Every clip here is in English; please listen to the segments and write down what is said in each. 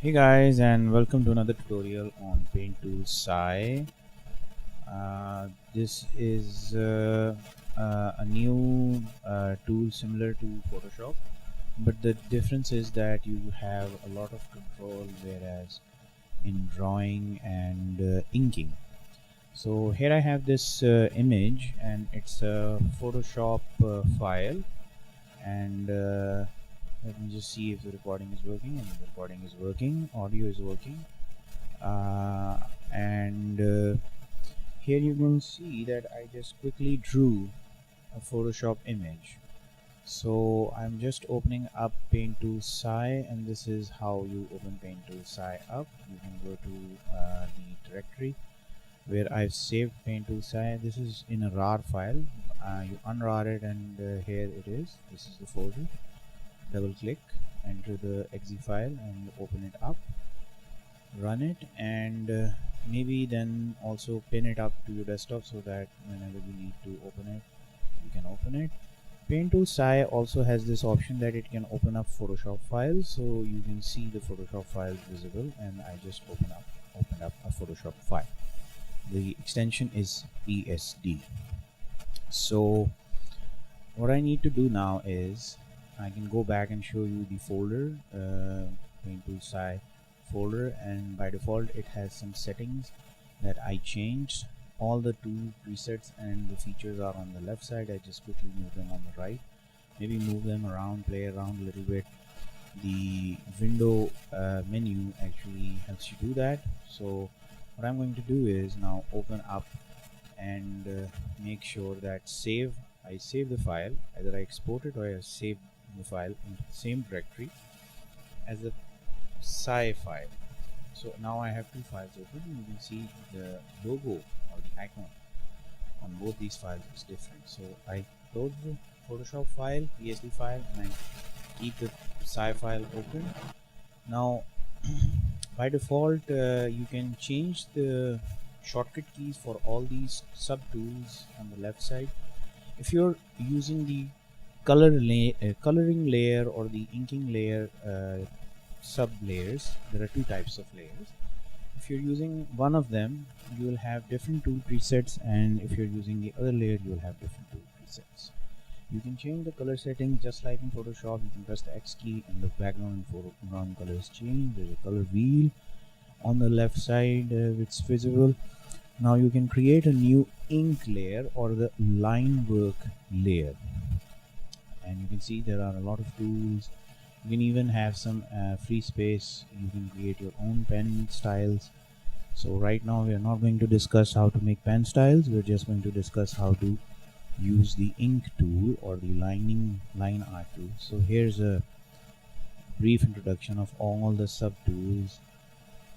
Hey guys, and welcome to another tutorial on Paint Tool Sci. This is a new tool similar to Photoshop, but the difference is that you have a lot of control, whereas in drawing and inking. So here I have this image, and it's a Photoshop file, and let me just see if the recording is working. And the recording is working, audio is working. uh, and Here you can see that I just quickly drew a Photoshop image. So I'm just opening up Paint Tool Sci, and this is how you open Paint Tool Sci up. You can go to the directory where I've saved Paint Tool Sci. This is in a RAR file. You unrar it, and here it is. This is the folder. Double click, enter the exe file, and open it up. Run it, and maybe then also pin it up to your desktop so that whenever you need to open it, you can open it. Paint Tool Sci also has this option that it can open up Photoshop files, so you can see the Photoshop files visible, and I just opened up a Photoshop file. The extension is PSD. So what I need to do now is I can go back and show you the folder, Paint Tool Sci folder, and by default it has some settings that I changed. All the tool presets and the features are on the left side. I just quickly move them on the right, maybe move them around, play around a little bit. The window menu actually helps you do that. So what I'm going to do is now open up and make sure that I save the file. Either I export it or I save the file into the same directory as a sci file. So now I have two files open. You can see the logo or the icon on both these files is different. So I close the Photoshop file, PSD file, and I keep the sci file open. Now by default you can change the shortcut keys for all these sub tools on the left side. If you're using the coloring layer or the inking layer sub layers, there are two types of layers. If you're using one of them, you will have different tool presets, and if you're using the other layer, you will have different tool presets. You can change the color setting just like in Photoshop. You can press the X key and the background and foreground colors change. There's a color wheel on the left side which is visible. Now you can create a new ink layer or the line work layer, and you can see there are a lot of tools. You can even have some free space. You can create your own pen styles. So right now we are not going to discuss how to make pen styles. We're just going to discuss how to use the ink tool or the line art tool. So here's a brief introduction of all the sub tools.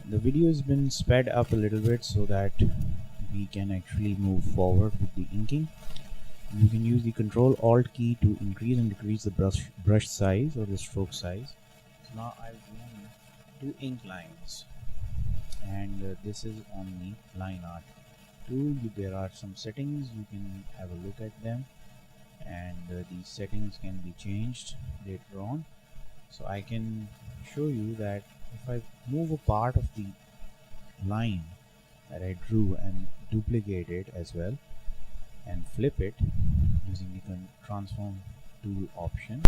The video has been sped up a little bit so that we can actually move forward with the inking. You can use the Control Alt key to increase and decrease the brush size or the stroke size. So now I've drawn two ink lines, and this is on the line art tool. There are some settings, you can have a look at them, and these settings can be changed later on. So I can show you that if I move a part of the line that I drew and duplicate it as well and flip it using the transform tool option,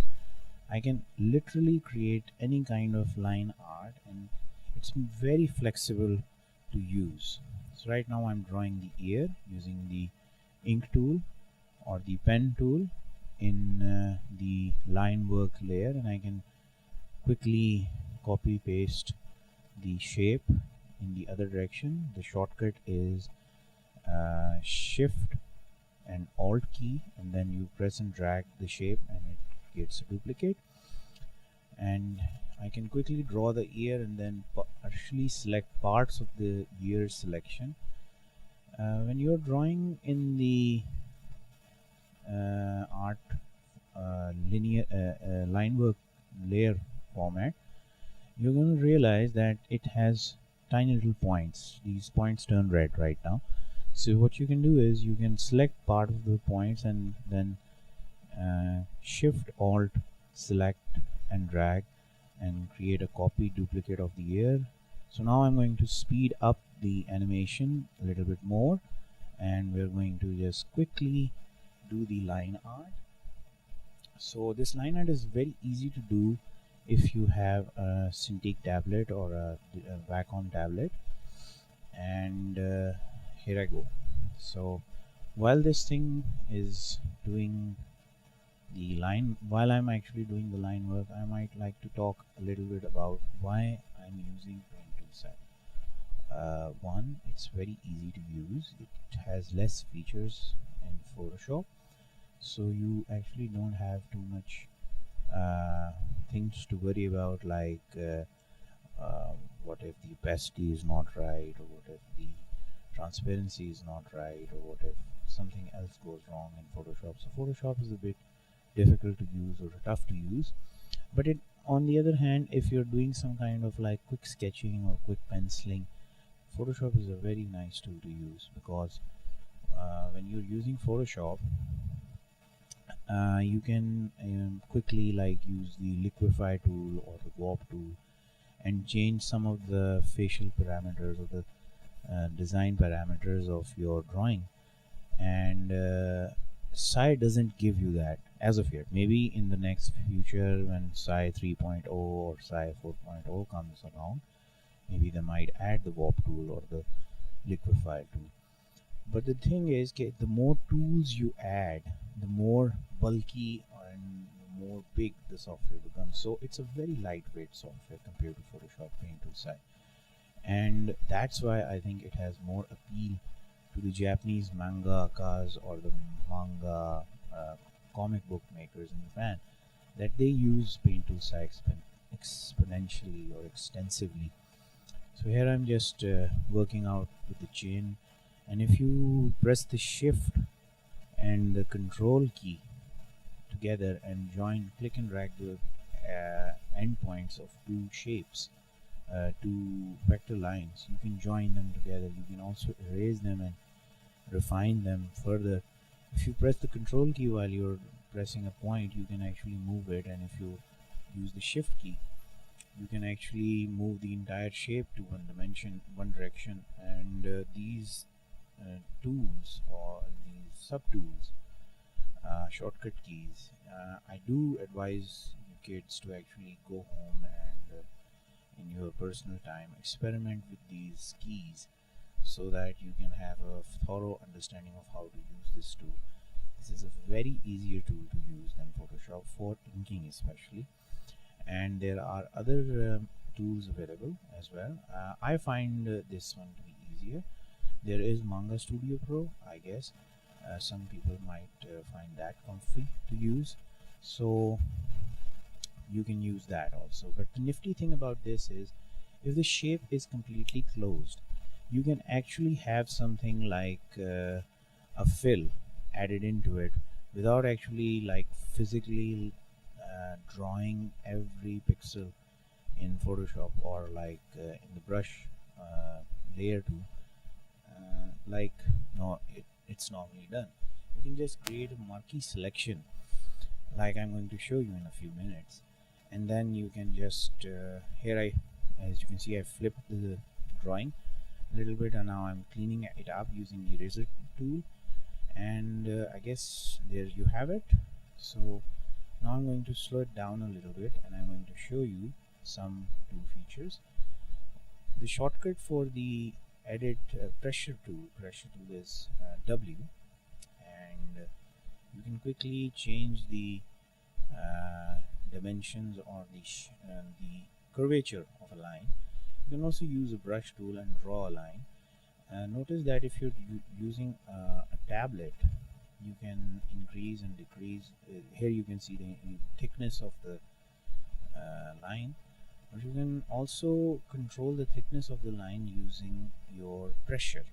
I can literally create any kind of line art, and it's very flexible to use. So right now I'm drawing the ear using the ink tool or the pen tool in the line work layer, and I can quickly copy paste the shape in the other direction. The shortcut is shift and alt key, and then you press and drag the shape and it gets a duplicate. And I can quickly draw the ear and then partially select parts of the ear selection. When you're drawing in the art linear line work layer format, you're going to realize that it has tiny little points. These points turn red right now. So what you can do is you can select part of the points and then shift alt select and drag, and create a copy duplicate of the ear. So now I'm going to speed up the animation a little bit more, and we're going to just quickly do the line art. So this line art is very easy to do if you have a Cintiq tablet or a Wacom tablet. And here I go. So while this thing is doing the line, while I'm actually doing the line work, I might like to talk a little bit about why I'm using Paint Toolset. One, it's very easy to use. It has less features in Photoshop, so you actually don't have too much uh, things to worry about, like what if the opacity is not right, or what if the transparency is not right, or what if something else goes wrong in Photoshop. So Photoshop is a bit difficult to use or tough to use. But it, on the other hand, if you're doing some kind of like quick sketching or quick penciling, Photoshop is a very nice tool to use, because when you're using Photoshop, you can quickly like use the liquify tool or the warp tool and change some of the facial parameters or the design parameters of your drawing. And Sai doesn't give you that as of yet. Maybe in the next future, when Sai 3.0 or Sai 4.0 comes along, maybe they might add the warp tool or the liquify tool. But the thing is, the more tools you add, the more bulky and more big the software becomes. So it's a very lightweight software compared to Photoshop Paint Tool Sai, and that's why I think it has more appeal to the Japanese mangakas or the manga comic book makers in Japan, that they use Paint Tool Sai exponentially or extensively. So here I'm just working out with the chain, and if you press the shift and the control key together and join, click and drag the endpoints of two shapes, two vector lines, you can join them together. You can also erase them and refine them further. If you press the control key while you're pressing a point, you can actually move it, and if you use the shift key, you can actually move the entire shape to one dimension, one direction. And these tools or these sub tools, shortcut keys, I do advise you kids to actually go home and in your personal time experiment with these keys, so that you can have a thorough understanding of how to use this tool. This is a very easier tool to use than Photoshop for inking especially, and there are other tools available as well. I find this one to be easier. There is Manga Studio Pro, I guess. Some people might find that comfy to use, so you can use that also. But the nifty thing about this is, if the shape is completely closed, you can actually have something like a fill added into it without actually like physically drawing every pixel in Photoshop or like in the brush layer tool, like no it's normally done. You can just create a marquee selection like I'm going to show you in a few minutes, and then you can just here I, as you can see, I flipped the drawing a little bit, and now I'm cleaning it up using the eraser tool, and I guess there you have it. So now I'm going to slow it down a little bit, and I'm going to show you some tool features. The shortcut for the edit pressure tool is W, and you can quickly change the dimensions or the curvature of a line. You can also use a brush tool and draw a line. Notice that if you're using a tablet, you can increase and decrease. Here you can see the thickness of the line, but you can also control the thickness of the line using your pressure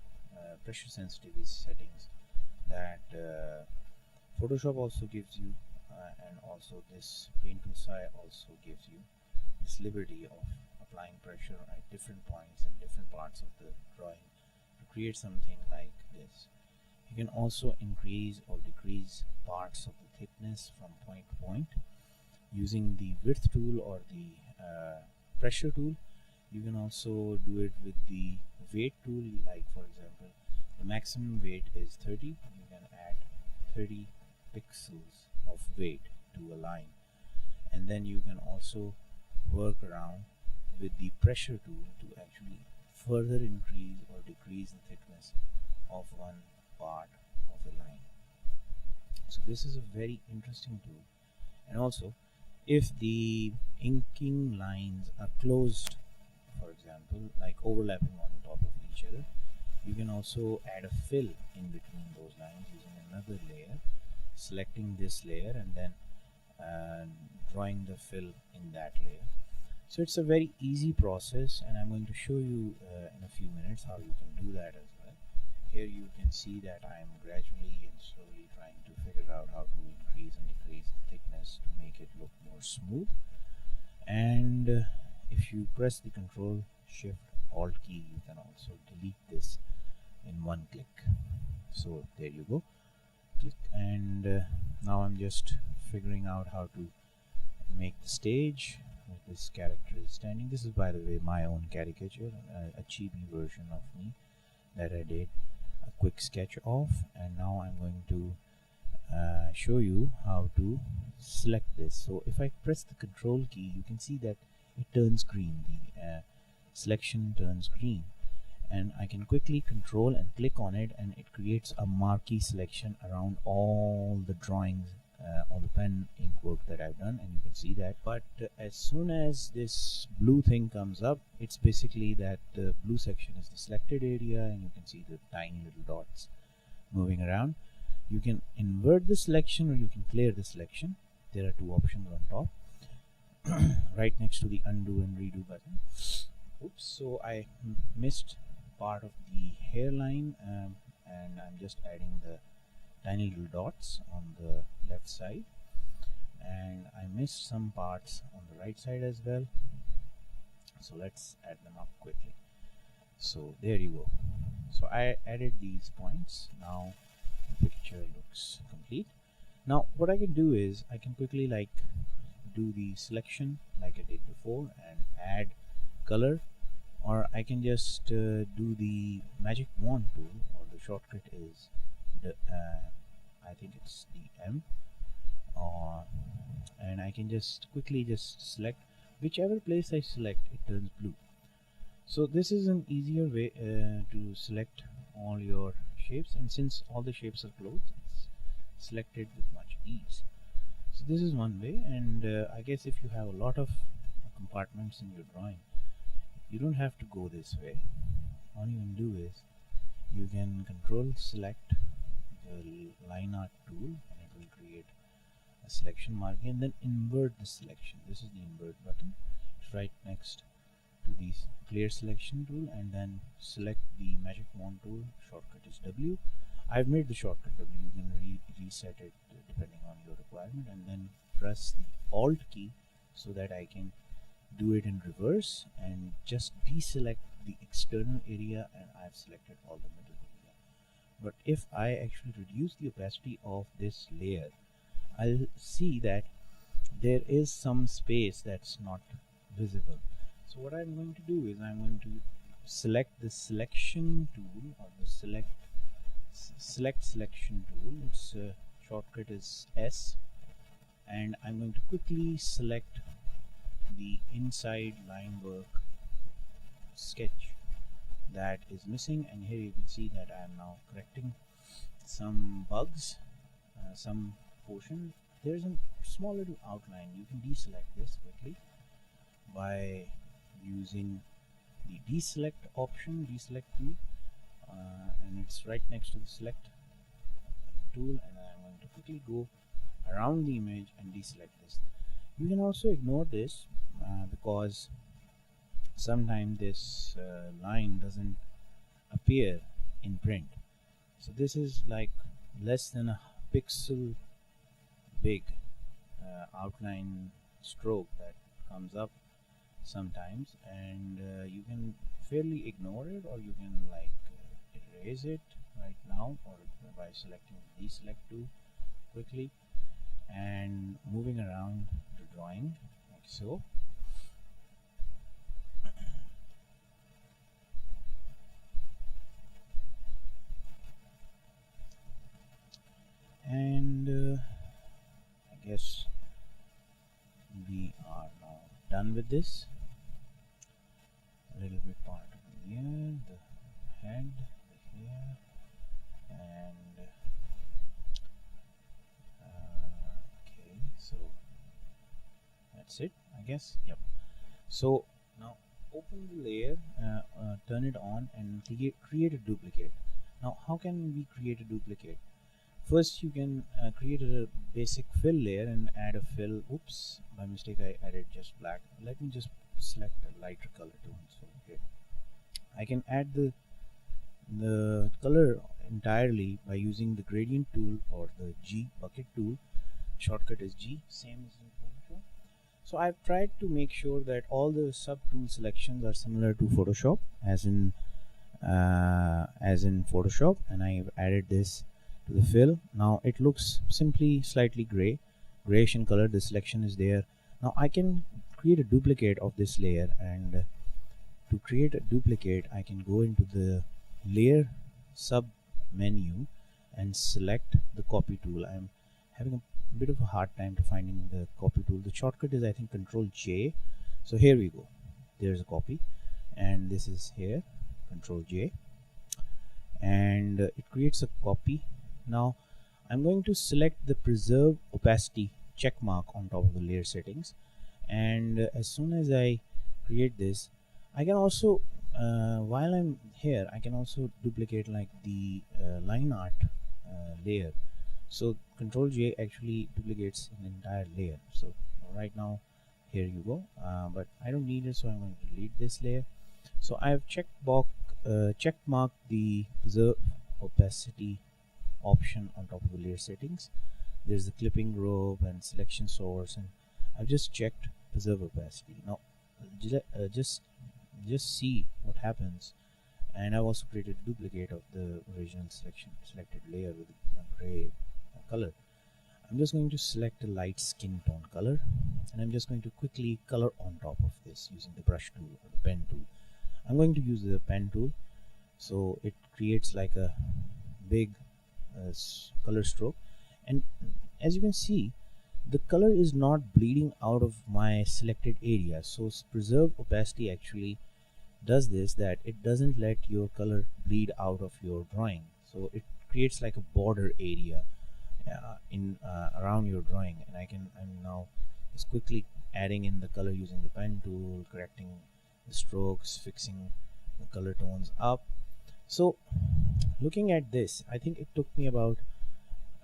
sensitivity settings that Photoshop also gives you, and also this Paint Tool Sai also gives you this liberty of applying pressure at different points and different parts of the drawing to create something like this. You can also increase or decrease parts of the thickness from point to point using the width tool or the pressure tool. You can also do it with the weight tool, like for example the maximum weight is 30. You can add 30 pixels of weight to a line, and then you can also work around with the pressure tool to actually further increase or decrease the thickness of one part of the line. So this is a very interesting tool. And also, if the inking lines are closed, for example like overlapping on top of each other, you can also add a fill in between those lines using another layer, selecting this layer and then uh, drawing the fill in that layer. So it's a very easy process, and I'm going to show you in a few minutes how you can do that as well. Here you can see that I am gradually and slowly trying to figure out how to increase and decrease the thickness to make it look more smooth. And if you press the Control Shift Alt key, you can also delete this in one click. So there you go, click, and now I'm just figuring out how to make the stage where this character is standing. This is, by the way, my own caricature, a chibi version of me that I did a quick sketch of, and now I'm going to show you how to select this. So if I press the Control key, you can see that it turns green. The selection turns green, and I can quickly control and click on it, and it creates a marquee selection around all the drawings on the pen ink work that I've done, and you can see that. But as soon as this blue thing comes up, it's basically that the blue section is the selected area, and you can see the tiny little dots moving around. You can invert the selection or you can clear the selection. There are two options on top right next to the undo and redo button. Oops, so I missed part of the hairline, and I'm just adding the tiny little dots on the left side, and I missed some parts on the right side as well, so let's add them up quickly. So there you go. So I added these points. Now the picture looks complete. Now what I can do is I can quickly do the selection like I did before and add color, or I can just do the magic wand tool, or the shortcut is the I think it's the M, and I can just quickly just select whichever place I select, it turns blue. So this is an easier way to select all your shapes, and since all the shapes are closed, it's selected with much ease. So this is one way, and I guess if you have a lot of compartments in your drawing, you don't have to go this way. All you can do is you can control select the line art tool, and it will create a selection marking, and then invert the selection. This is the invert button. It's right next to the clear selection tool, and then select the magic wand tool. Shortcut is W. I've made the shortcut W. You can reset it depending on your requirement, and then press the Alt key so that I can do it in reverse and just deselect the external area, and I've selected all the middle area. But if I actually reduce the opacity of this layer, I'll see that there is some space that's not visible. So what I'm going to do is I'm going to select the selection tool, or the select selection tool. Its shortcut is S, and I'm going to quickly select the inside line work sketch that is missing, and here you can see that I am now correcting some bugs, some portion. There's a small little outline. You can deselect this quickly by using the deselect option, deselect tool, and it's right next to the select tool, and I'm going to quickly go around the image and deselect this. You can also ignore this because sometimes this line doesn't appear in print. So this is like less than a pixel big outline stroke that comes up sometimes, and you can fairly ignore it, or you can erase it right now, or by selecting the deselect tool quickly and moving around the drawing like so. with this. A little bit part of the ear, the head, the hair, and okay, so that's it, I guess. Yep. So now open the layer, turn it on, and create a duplicate. Now, how can we create a duplicate? First, you can create a basic fill layer and add a fill. Oops, by mistake I added just black. Let me just select a lighter color tone. So okay, I can add the color entirely by using the gradient tool or the G bucket tool. Shortcut is G, same as in Photoshop. So I've tried to make sure that all the sub tool selections are similar to Photoshop as in Photoshop, and I've added this to the fill. Now it looks simply slightly grayish in color. The selection is there. Now I can create a duplicate of this layer, and to create a duplicate I can go into the layer sub menu and select the copy tool. I'm having a bit of a hard time to finding the copy tool. The shortcut is I think Control J. So here we go. There's a copy, and this is here, Control J, and it creates a copy. Now I'm going to select the preserve opacity check mark on top of the layer settings, and as soon as I create this, I can also while I'm here I can also duplicate like the line art layer. So Control J actually duplicates an entire layer. So right now here you go, but I don't need it, so I'm going to delete this layer. So I have check marked the preserve opacity option on top of the layer settings. There's the clipping group and selection source, and I've just checked preserve opacity. Now just see what happens, and I've also created a duplicate of the original selected layer with a gray color. I'm just going to select a light skin tone color, and I'm just going to quickly color on top of this using the brush tool or the pen tool. I'm going to use the pen tool, so it creates like a big color stroke, and as you can see, the color is not bleeding out of my selected area. So preserve opacity actually does this, that it doesn't let your color bleed out of your drawing. So it creates like a border area in around your drawing, and I'm now just quickly adding in the color using the pen tool, correcting the strokes, fixing the color tones up. So looking at this, I think it took me about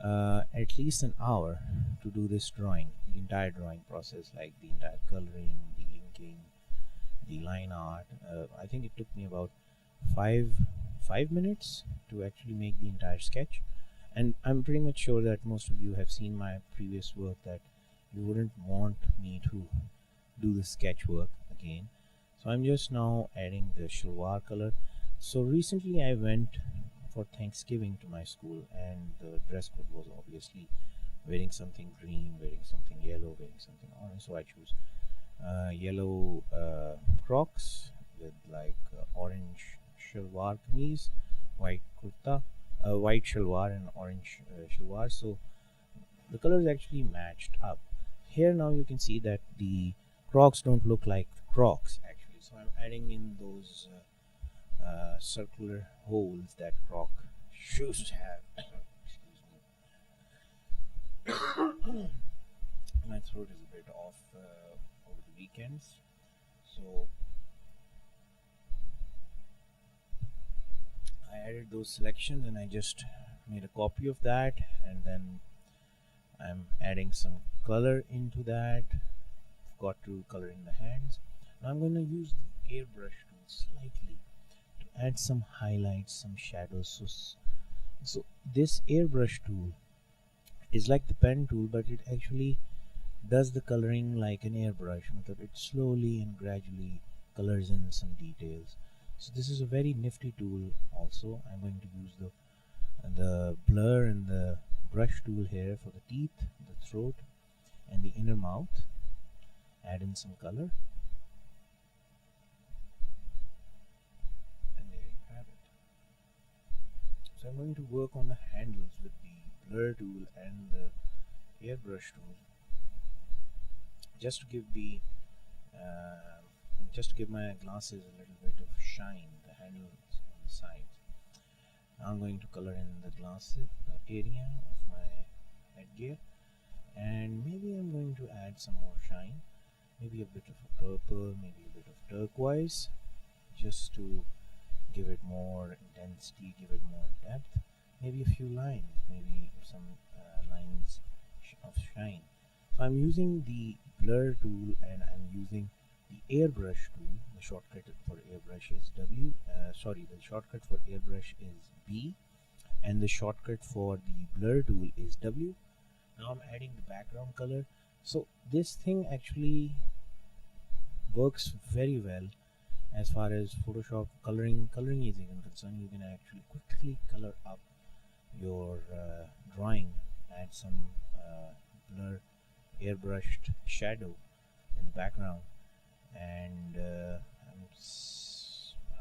at least an hour to do this drawing, the entire drawing process, like the entire coloring, the inking, the line art. I think it took me about five minutes to actually make the entire sketch, and I'm pretty much sure that most of you have seen my previous work, that you wouldn't want me to do the sketch work again. So I'm just now adding the shalwar color. So recently I went for Thanksgiving to my school, and the dress code was obviously wearing something green, wearing something yellow, wearing something orange. So I choose yellow Crocs with like orange shalwar kameez, white kurta, white shalwar and orange shalwar. So the colors actually matched up. Here now you can see that the Crocs don't look like Crocs actually. So I'm adding in those circular holes that Croc shoes have. Excuse me. My throat is a bit off over the weekends, so I added those selections and I just made a copy of that, and then I'm adding some color into that. Got to color in the hands. Now I'm going to use the airbrush tool slightly to add some highlights, some shadows. So this airbrush tool is like the pen tool, but it actually does the coloring like an airbrush. It slowly and gradually colors in some details. So this is a very nifty tool. Also, I'm going to use the blur and the brush tool here for the teeth, the throat, and the inner mouth. Add in some color, and there you have it. So I'm going to work on the handles with the blur tool and the airbrush tool, just to give the uh, just to give my glasses a little bit of shine, the handles on the sides. Now I'm going to color in the glasses area of my headgear, and maybe I'm going to add some more shine, maybe a bit of a purple, maybe a bit of turquoise, just to give it more intensity, give it more depth, maybe a few lines, maybe some lines of shine. So I'm using the blur tool, and I'm using the airbrush tool. The shortcut for airbrush is the shortcut for airbrush is B, and the shortcut for the blur tool is W. Now I'm adding the background color. So this thing actually works very well as far as Photoshop coloring is even concerned. You can actually quickly color up your drawing, add some blur airbrushed shadow in the background, and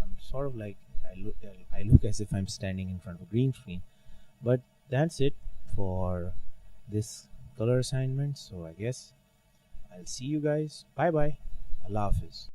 I'm sort of like I look as if I'm standing in front of a green screen. But that's it for this color assignment. So I guess I'll see you guys. Bye bye. Allah Hafiz.